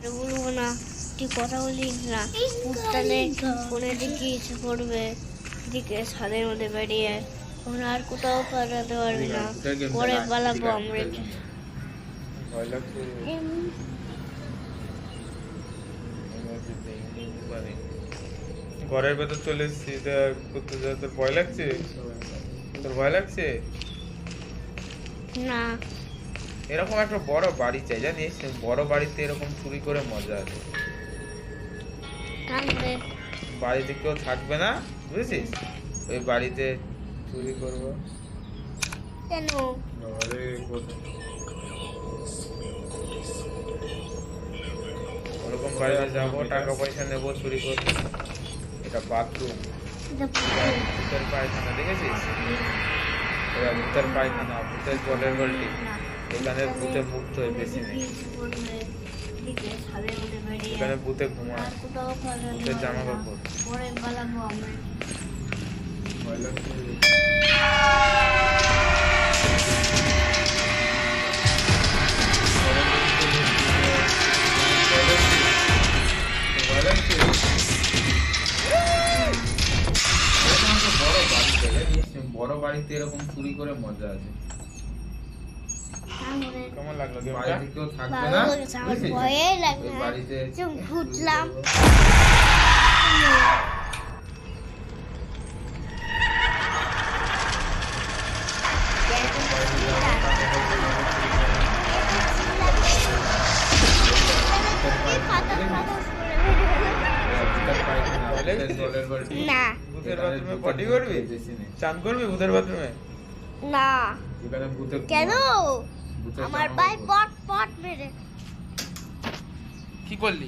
বলবো না, তুই কথা বলিস না। উঠতালে কোনে দিকে ইচ্ছে করবে, দিকে ছাদের মধ্যে বেরিয়ে আমরা আর কোথাও পালাতে পারবি না। পরে পালাবো আমরা। ভয় লাগছে। ঘরের ভেতর চলে এসেছি, করতে যা তোর ভয় লাগছে? তোর ভয় লাগছে? না, এরকম একটা বড় বাড়ি চাই, জানিস? বড় বাড়িতে এরকম চুরি করে মজা আছে। বাড়িতে কেউ থাকবে না, বুঝেছিস? ওই বাড়িতে চুরি করবো। কেন? ওরকম বাড়িতে যাবো, টাকা পয়সা নেবো, চুরি করবো। এটা বাথরুম, ভূতের পায়খানা, দেখেছিস? এটা ভূতের পায়খানা, ভূতের জলের বালতি। এখানে ভূতে মুক্ত হয়ে বেশি নেই। এখানে ভূতে ঘুমায়, ভূতের জামা কাপড়। পরে পালাবো আমরা। ভয় লাগছে? ভয় লাগছে? বড় বাড়িতে এরকম চুরি করে মজা আছে। কেমন লাগলো? বাড়িতে কেউ থাকবে না, ভয়ে লাগবে, বাড়িতে ঘুরলাম। না, ভূতের বাথরুমে পটি করবি? চান করবি ভূতের বাথরুমে? না। এখানে ভূতে কেন? ভূতের আমার জামা ভাই কাপড়। পট পট মেরে। কি করলি?